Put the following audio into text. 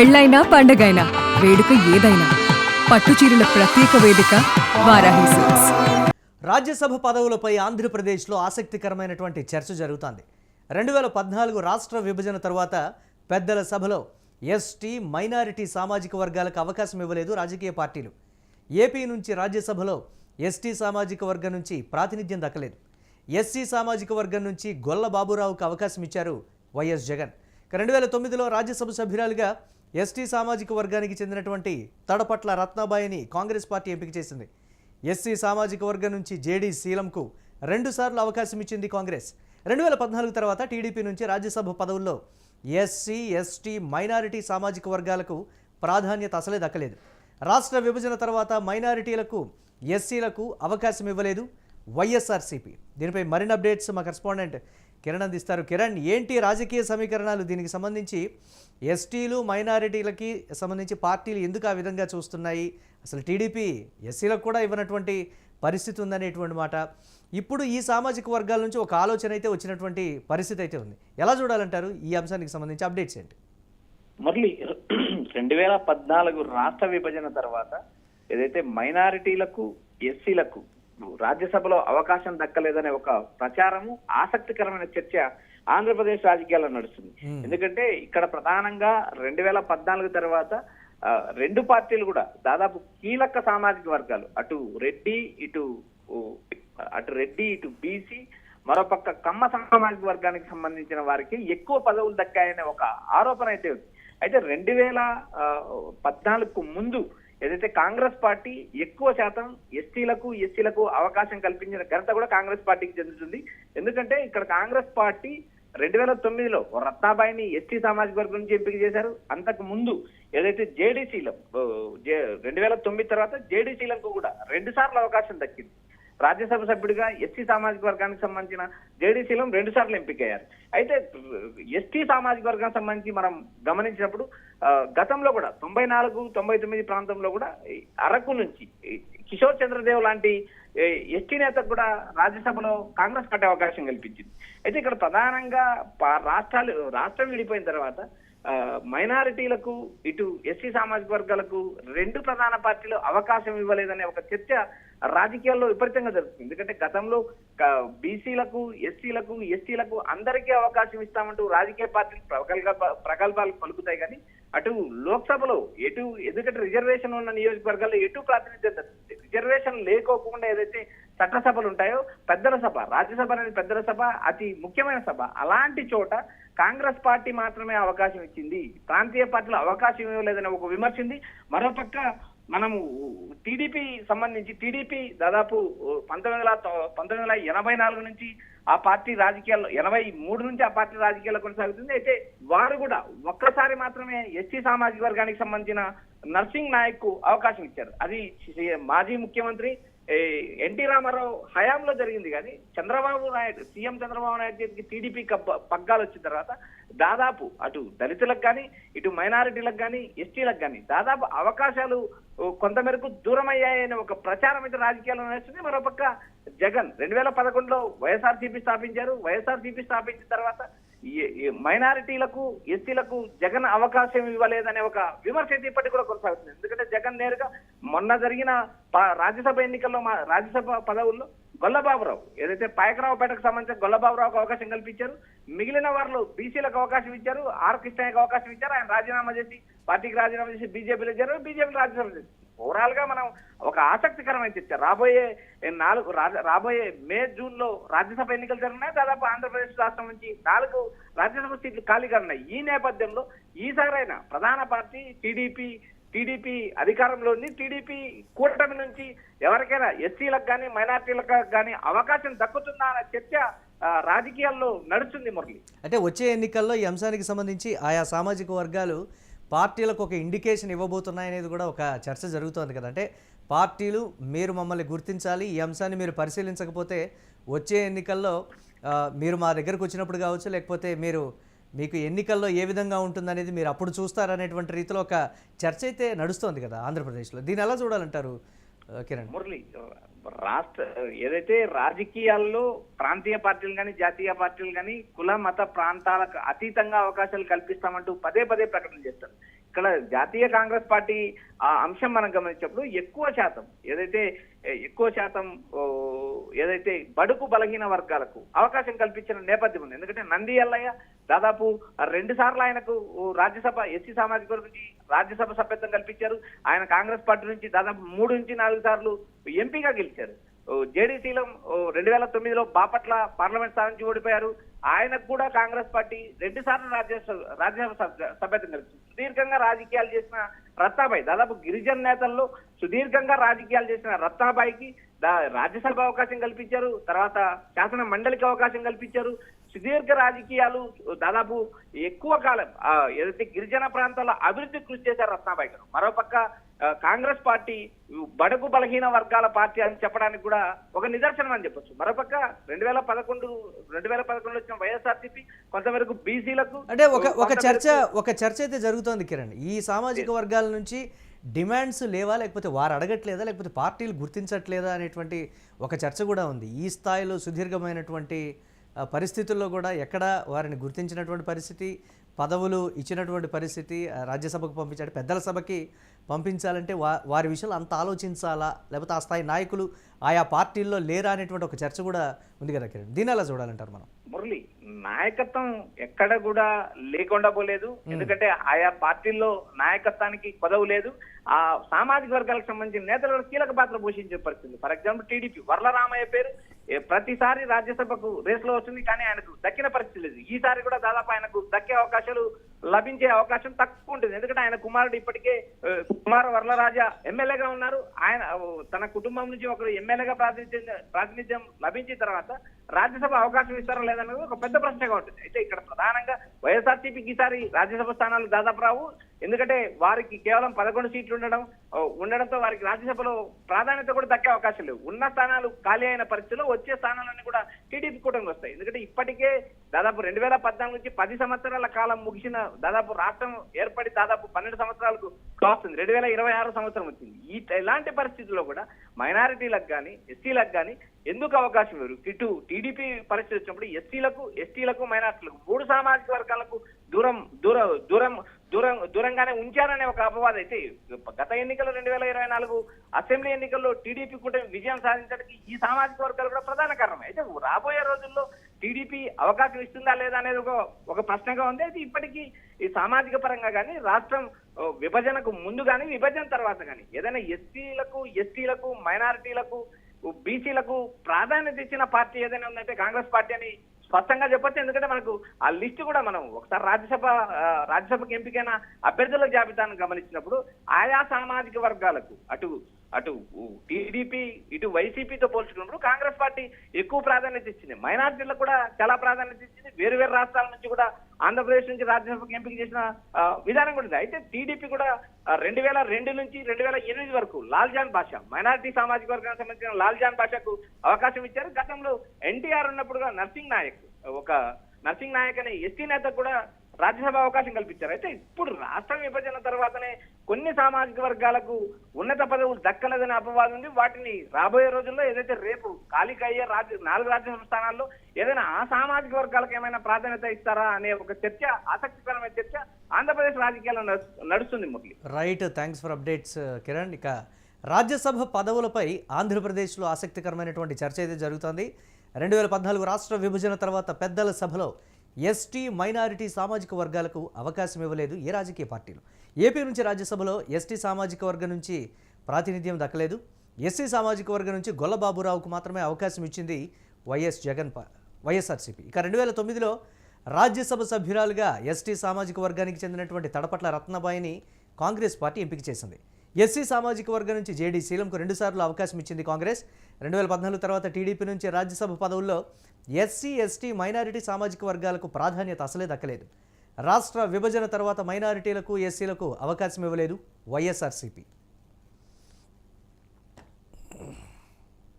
పెళ్ళైనా పండగైనా వేడుక ఏదైనా పట్టుచీరల ప్రత్యేక వేదిక వారాహి సిల్క్స్. రాజ్యసభ పదవులపై ఆంధ్రప్రదేశ్లో ఆసక్తికరమైనటువంటి చర్చ జరుగుతోంది. 2014 రాష్ట్ర విభజన తర్వాత పెద్దల సభలో ఎస్టీ మైనారిటీ సామాజిక వర్గాలకు అవకాశం ఇవ్వలేదు రాజకీయ పార్టీలు. ఏపీ నుంచి రాజ్యసభలో ఎస్టీ సామాజిక వర్గం నుంచి ప్రాతినిధ్యం దక్కలేదు. ఎస్సీ సామాజిక వర్గం నుంచి గొల్ల బాబురావుకు అవకాశం ఇచ్చారు వైఎస్ జగన్. 2009లో రాజ్యసభ సభ్యురాలుగా ఎస్టీ సామాజిక వర్గానికి చెందినటువంటి తడపట్ల రత్నాబాయిని కాంగ్రెస్ పార్టీ ఎంపిక చేసింది. ఎస్సీ సామాజిక వర్గం నుంచి జేడీ శీలంకు 2 సార్లు అవకాశం ఇచ్చింది కాంగ్రెస్. 2014 తర్వాత టీడీపీ నుంచి రాజ్యసభ పదవుల్లో ఎస్సీ, ఎస్టీ, మైనారిటీ సామాజిక వర్గాలకు ప్రాధాన్యత అసలే దక్కలేదు. రాష్ట్ర విభజన తర్వాత మైనారిటీలకు, ఎస్సీలకు అవకాశం ఇవ్వలేదు వైఎస్ఆర్సీపీ. దీనిపై మరిన్ని అప్డేట్స్ మా కరెస్పాండెంట్ కిరణ్ అందిస్తారు. కిరణ్, ఏంటి రాజకీయ సమీకరణాలు? దీనికి సంబంధించి ఎస్టీలు, మైనారిటీలకి సంబంధించి పార్టీలు ఎందుకు ఆ విధంగా చూస్తున్నాయి? అసలు టీడీపీ ఎస్సీలకు కూడా ఇవ్వనటువంటి పరిస్థితి ఉందనేటువంటి మాట. ఇప్పుడు ఈ సామాజిక వర్గాల నుంచి ఒక ఆలోచన అయితే వచ్చినటువంటి పరిస్థితి అయితే ఉంది. ఎలా చూడాలంటారు ఈ అంశానికి సంబంధించి అప్డేట్స్ ఏంటి? మురళి, 2014 రాష్ట్ర విభజన తర్వాత ఏదైతే మైనారిటీలకు, ఎస్సీలకు రాజ్యసభలో అవకాశం దక్కలేదనే ఒక ప్రచారము, ఆసక్తికరమైన చర్చ ఆంధ్రప్రదేశ్ రాజకీయాల్లో నడుస్తుంది. ఎందుకంటే ఇక్కడ ప్రధానంగా 2014 తర్వాత రెండు పార్టీలు కూడా దాదాపు కీలక సామాజిక వర్గాలు, అటు రెడ్డి ఇటు బీసీ, మరోపక్క కమ్మ సామాజిక వర్గానికి సంబంధించిన వారికి ఎక్కువ పదవులు దక్కాయనే ఒక ఆరోపణ అయితే ఉంది. అయితే 2014కు ముందు ఏదైతే కాంగ్రెస్ పార్టీ ఎక్కువ శాతం ఎస్సీలకు అవకాశం కల్పించిన ఘనత కూడా కాంగ్రెస్ పార్టీకి చెందుతుంది. ఎందుకంటే ఇక్కడ కాంగ్రెస్ పార్టీ 2009లో రత్నాబాయిని ఎస్టీ సామాజిక వర్గం నుంచి ఎంపిక చేశారు. అంతకు ముందు ఏదైతే జేడీసీలం 2009 తర్వాత జేడీసీలకు కూడా 2 సార్లు అవకాశం దక్కింది. రాజ్యసభ సభ్యుడిగా ఎస్సీ సామాజిక వర్గానికి సంబంధించిన జేడీసీలం 2 సార్లు ఎంపికయ్యారు. అయితే ఎస్టీ సామాజిక వర్గానికి సంబంధించి మనం గమనించినప్పుడు గతంలో కూడా 94-99 ప్రాంతంలో కూడా అరకు నుంచి కిషోర్ చంద్రదేవ్ లాంటి ఎస్టీ నేతకు కూడా రాజ్యసభలో కాంగ్రెస్ పార్టీ అవకాశం కల్పించింది. అయితే ఇక్కడ ప్రధానంగా రాష్ట్రం విడిపోయిన తర్వాత మైనారిటీలకు, ఇటు ఎస్సీ సామాజిక వర్గాలకు 2 ప్రధాన పార్టీలు అవకాశం ఇవ్వలేదనే ఒక చర్చ రాజకీయాల్లో విపరీతంగా జరుగుతుంది. ఎందుకంటే గతంలో బీసీలకు, ఎస్సీలకు, ఎస్టీలకు అందరికీ అవకాశం ఇస్తామంటూ రాజకీయ పార్టీలు ప్రగల్భాలు పలుకుతాయి. కానీ అటు లోక్సభలో ఎందుకంటే రిజర్వేషన్ ఉన్న నియోజకవర్గాల్లో ప్రాతినిధ్యం దక్కుతుంది. రిజర్వేషన్ లేకోకుండా ఏదైతే చట్టసభలు ఉంటాయో, పెద్దల సభ, రాజ్యసభ అనేది పెద్దల సభ, అతి ముఖ్యమైన సభ, అలాంటి చోట కాంగ్రెస్ పార్టీ మాత్రమే అవకాశం ఇచ్చింది, ప్రాంతీయ పార్టీలు అవకాశం ఇవ్వలేదని ఒక విమర్శ ఉంది. మరోపక్క మనము టీడీపీ దాదాపు 1984 నుంచి ఆ పార్టీ రాజకీయాల్లో, 83 నుంచి ఆ పార్టీ రాజకీయాల్లో కొనసాగుతుంది. అయితే వారు కూడా ఒక్కసారి మాత్రమే ఎస్సీ సామాజిక వర్గానికి సంబంధించిన నర్సింగ్ నాయక్ కు అవకాశం ఇచ్చారు. అది మాజీ ముఖ్యమంత్రి ఎన్టీ రామారావు హయాంలో జరిగింది. కానీ సీఎం చంద్రబాబు నాయుడు చేతికి టీడీపీ పగ్గాలు వచ్చిన తర్వాత దాదాపు అటు దళితులకు కానీ, ఇటు మైనారిటీలకు కానీ, ఎస్టీలకు కానీ దాదాపు అవకాశాలు కొంతమేరకు దూరం అయ్యాయనే ఒక ప్రచారం అయితే రాజకీయాల్లో నడుస్తుంది. మరోపక్క జగన్ 2011లో వైఎస్ఆర్సీపీ స్థాపించారు. వైఎస్ఆర్సీపీ స్థాపించిన తర్వాత మైనారిటీలకు, ఎస్సీలకు జగన్ అవకాశం ఇవ్వలేదనే ఒక విమర్శ అయితే ఇప్పటికి కూడా కొనసాగుతుంది. ఎందుకంటే జగన్ నేరుగా మొన్న జరిగిన రాజ్యసభ ఎన్నికల్లో రాజ్యసభ పదవుల్లో గొల్లబాబురావు, ఏదైతే పాయకరావుపేటకు సంబంధించిన గొల్లబాబురావుకు అవకాశం కల్పించారు. మిగిలిన వారిలో బీసీలకు అవకాశం ఇచ్చారు, ఆర్ కృష్ణయ్యకు అవకాశం ఇచ్చారు. ఆయన పార్టీకి రాజీనామా చేసి బీజేపీలో చేరారు. బీజేపీ రాజ్యసభ చేశారు. ఓవరాల్ గా మనం ఒక ఆసక్తికరమైన చర్చ రాబోయే మే, జూన్ లో రాజ్యసభ ఎన్నికలు జరుగుతున్నాయి. దాదాపు ఆంధ్రప్రదేశ్ రాష్ట్రం నుంచి 4 రాజ్యసభ సీట్లు ఖాళీగా ఉన్నాయి. ఈ నేపథ్యంలో ఈసారైనా ప్రధాన పార్టీ టీడీపీ అధికారంలో ఉంది. టీడీపీ కూటమి నుంచి ఎవరికైనా ఎస్సీలకు కానీ, మైనార్టీలకు కానీ అవకాశం దక్కుతుందా అనే చర్చ రాజకీయాల్లో నడుస్తుంది. మురళి, అంటే వచ్చే ఎన్నికల్లో ఈ అంశానికి సంబంధించి ఆయా సామాజిక వర్గాలు పార్టీలకు ఒక ఇండికేషన్ ఇవ్వబోతున్నాయనేది కూడా ఒక చర్చ జరుగుతోంది కదా. అంటే పార్టీలు మీరు మమ్మల్ని గుర్తించాలి, ఈ అంశాన్ని మీరు పరిశీలించకపోతే వచ్చే ఎన్నికల్లో మీరు మా దగ్గరకు వచ్చినప్పుడు కావచ్చు, లేకపోతే మీకు ఎన్నికల్లో ఏ విధంగా ఉంటుందనేది మీరు అప్పుడు చూస్తారనేటువంటి రీతిలో ఒక చర్చ అయితే నడుస్తోంది కదా ఆంధ్రప్రదేశ్లో. దీన్ని ఎలా చూడాలంటారు కిరణ్? మురళి, ఏదైతే రాజకీయాల్లో ప్రాంతీయ పార్టీలు కానీ, జాతీయ పార్టీలు కానీ కుల మత ప్రాంతాలకు అతీతంగా అవకాశాలు కల్పిస్తామంటూ పదే ప్రకటన చేస్తారు. ఇక్కడ జాతీయ కాంగ్రెస్ పార్టీ ఆ అంశం మనం గమనించినప్పుడు ఎక్కువ శాతం ఏదైతే బడుగు బలహీన వర్గాలకు అవకాశం కల్పించిన నేపథ్యం ఉంది. ఎందుకంటే నంది ఎల్లయ్య దాదాపు 2 సార్లు ఆయనకు రాజ్యసభ ఎస్సీ సామాజిక వర్గం నుంచి రాజ్యసభ సభ్యత్వం కల్పించారు. ఆయన కాంగ్రెస్ పార్టీ నుంచి దాదాపు 3 నుంచి 4 సార్లు ఎంపీగా గెలిచారు. జేడీసీలో 2009లో బాపట్ల పార్లమెంట్ స్థానం నుంచి ఓడిపోయారు. ఆయనకు కూడా కాంగ్రెస్ పార్టీ 2 సార్లు రాజ్యసభ సభ్యత్వం కల్పించింది. సుదీర్ఘంగా రాజకీయాలు చేసిన రత్నాబాయి, దాదాపు గిరిజన నేతల్లో సుదీర్ఘంగా రాజకీయాలు చేసిన రత్నాబాయికి రాజ్యసభ అవకాశం కల్పించారు. తర్వాత శాసన మండలికి అవకాశం కల్పించారు. సుదీర్ఘ రాజకీయాలు దాదాపు ఎక్కువ కాలం ఏదైతే గిరిజన ప్రాంతాల్లో అభివృద్ధి కృషి చేశారు రత్నాబాయి గారు. మరోపక్క కాంగ్రెస్ పార్టీ బడుగు బలహీన వర్గాల పార్టీ అని చెప్పడానికి కూడా ఒక నిదర్శనం అని చెప్పొచ్చు. మరోపక్క 2011లో వచ్చిన వైఎస్ఆర్సీపీ కొంతవరకు బీసీలకు అంటే ఒక చర్చ అయితే జరుగుతోంది కిరణ్. ఈ సామాజిక వర్గాల నుంచి డిమాండ్స్ లేవా, లేకపోతే వారు అడగట్లేదా, లేకపోతే పార్టీలు గుర్తించట్లేదా అనేటువంటి ఒక చర్చ కూడా ఉంది. ఈ స్థాయిలో సుదీర్ఘమైనటువంటి పరిస్థితుల్లో కూడా ఎక్కడ వారిని గుర్తించినటువంటి పరిస్థితి, పదవులు ఇచ్చినటువంటి పరిస్థితి, రాజ్యసభకు పంపించాడు, పెద్దల సభకి పంపించాలంటే వారి విషయాలు అంత ఆలోచించాలా, లేకపోతే ఆ స్థాయి నాయకులు ఆయా పార్టీల్లో లేరా అనేటువంటి ఒక చర్చ కూడా ఉంది కదా కిరణ్. దీన్ని ఎలా చూడాలంటారు మనం? మురళి, నాయకత్వం ఎక్కడ కూడా లేకుండా పోలేదు. ఎందుకంటే ఆయా పార్టీల్లో నాయకత్వానికి పదవి లేదు. ఆ సామాజిక వర్గాలకు సంబంధించిన నేతలు కీలక పాత్ర పోషించే పరిస్థితి. ఫర్ ఎగ్జాంపుల్ టీడీపీ వర్లరామయ్య పేరు ప్రతిసారి రాజ్యసభకు రేస్ లో వస్తుంది, కానీ ఆయనకు దక్కిన పరిస్థితి లేదు. ఈసారి కూడా దాదాపు ఆయనకు దక్కే అవకాశాలు లభించే అవకాశం తక్కువ ఉంటుంది. ఎందుకంటే ఆయన కుమారుడు ఇప్పటికే కుమార వర్లరాజా ఎమ్మెల్యేగా ఉన్నారు. ఆయన తన కుటుంబం నుంచి ఒకరు ఎమ్మెల్యేగా ప్రాతినిధ్యం లభించిన తర్వాత రాజ్యసభ అవకాశం ఇస్తారా లేదన్నది ఒక పెద్ద ప్రశ్నగా ఉంటుంది. అయితే ఇక్కడ ప్రధానంగా వైఎస్ఆర్సీపీకి ఈసారి రాజ్యసభ స్థానాలు దాదాపు రావు. ఎందుకంటే వారికి కేవలం 11 సీట్లు ఉండడంతో వారికి రాజ్యసభలో ప్రాధాన్యత కూడా దక్కే అవకాశం లేవు. ఉన్న స్థానాలు ఖాళీ అయిన పరిస్థితుల్లో వచ్చే స్థానాలన్నీ కూడా టీడీపీ కూటమికి వస్తాయి. ఎందుకంటే ఇప్పటికే దాదాపు 2014 నుంచి 10 సంవత్సరాల కాలం ముగిసిన, దాదాపు రాష్ట్రం ఏర్పడి దాదాపు 12 సంవత్సరాలకు వస్తుంది. 2026 సంవత్సరం వచ్చింది. ఇలాంటి పరిస్థితుల్లో కూడా మైనారిటీలకు కానీ ఎస్సీలకు కానీ ఎందుకు అవకాశం ఇవ్వరు? ఇటు టీడీపీ పరిస్థితి వచ్చినప్పుడు ఎస్టీలకు మైనారిటీలకు 3 సామాజిక వర్గాలకు దూరంగానే ఉంచారనే ఒక అపవాదం అయితే గత ఎన్నికల్లో 2024 అసెంబ్లీ ఎన్నికల్లో టీడీపీ కూటమి విజయం సాధించడానికి ఈ సామాజిక వర్గాలు కూడా ప్రధాన కారణం. అయితే రాబోయే రోజుల్లో టీడీపీ అవకాశం ఇస్తుందా లేదా అనేది ఒక ప్రశ్నగా ఉంది. అయితే ఇప్పటికీ ఈ సామాజిక పరంగా కానీ రాష్ట్రం విభజనకు ముందు కానీ విభజన తర్వాత కానీ ఏదైనా ఎస్సీలకు ఎస్టీలకు మైనారిటీలకు బీసీలకు ప్రాధాన్యత ఇచ్చిన పార్టీ ఏదైనా ఉందంటే కాంగ్రెస్ పార్టీ అని స్పష్టంగా చెప్పొచ్చు. ఎందుకంటే మనకు ఆ లిస్ట్ కూడా మనం ఒకసారి రాజ్యసభకు ఎంపికైన అభ్యర్థుల జాబితాను గమనించినప్పుడు ఆయా సామాజిక వర్గాలకు అటు టీడీపీ ఇటు వైసీపీతో పోల్చుకున్నప్పుడు కాంగ్రెస్ పార్టీ ఎక్కువ ప్రాధాన్యత ఇచ్చింది. మైనార్టీలకు కూడా చాలా ప్రాధాన్యత ఇచ్చింది. వేరు రాష్ట్రాల నుంచి కూడా ఆంధ్రప్రదేశ్ నుంచి రాజ్యసభకు ఎంపిక చేసిన విధానం కూడా ఉంది. అయితే టీడీపీ కూడా 2002 నుంచి 2008 వరకు లాల్జాన్ బాషా మైనార్టీ సామాజిక వర్గానికి సంబంధించిన లాల్జాన్ బాషాకు అవకాశం ఇచ్చారు. గతంలో ఎన్టీఆర్ ఉన్నప్పుడుగా నర్సింగ్ నాయక్ అనే ఎస్టీ నేతకు కూడా రాజ్యసభ అవకాశం కల్పించారు. అయితే ఇప్పుడు రాష్ట్ర విభజన తర్వాతనే కొన్ని సామాజిక వర్గాలకు ఉన్నత పదవులు దక్కలేదనే అపవాదం ఉంది. వాటిని రాబోయే రోజుల్లో ఏదైతే రేపు ఖాళీకి అయ్యే 4 రాజ్యసభ స్థానాల్లో ఏదైనా ఆ సామాజిక వర్గాలకు ఏమైనా ప్రాధాన్యత ఇస్తారా అనే ఒక చర్చ, ఆసక్తికరమైన చర్చ ఆంధ్రప్రదేశ్ రాజకీయాల్లో నడుస్తుంది. Murali, right, thanks for updates Kiran. ఇక రాజ్యసభ పదవులపై ఆంధ్రప్రదేశ్లో ఆసక్తికరమైనటువంటి చర్చ అయితే జరుగుతోంది. 2014 రాష్ట్ర విభజన తర్వాత పెద్దల సభలో ఎస్టీ మైనారిటీ సామాజిక వర్గాలకు అవకాశం ఇవ్వలేదు ఏ రాజకీయ పార్టీలు. ఏపీ నుంచి రాజ్యసభలో ఎస్టీ సామాజిక వర్గం నుంచి ప్రాతినిధ్యం దక్కలేదు. ఎస్సీ సామాజిక వర్గం నుంచి గొల్లబాబురావుకు మాత్రమే అవకాశం ఇచ్చింది వైఎస్ఆర్సీపీ. ఇక 2009లో రాజ్యసభ సభ్యురాలుగా ఎస్టీ సామాజిక వర్గానికి చెందినటువంటి తడపట్ల రత్నబాయిని కాంగ్రెస్ పార్టీ ఎంపిక చేసింది. ఎస్సీ సామాజిక వర్గం నుంచి జేడీ శీలంకు 2 సార్లు అవకాశం ఇచ్చింది కాంగ్రెస్. 2014 తర్వాత టీడీపీ నుంచి రాజ్యసభ పదవుల్లో ఎస్సీ ఎస్టీ మైనారిటీ సామాజిక వర్గాలకు ప్రాధాన్యత అసలే దక్కలేదు. రాష్ట్ర విభజన తర్వాత మైనారిటీలకు ఎస్సీలకు అవకాశం ఇవ్వలేదు వైఎస్ఆర్సీపీ.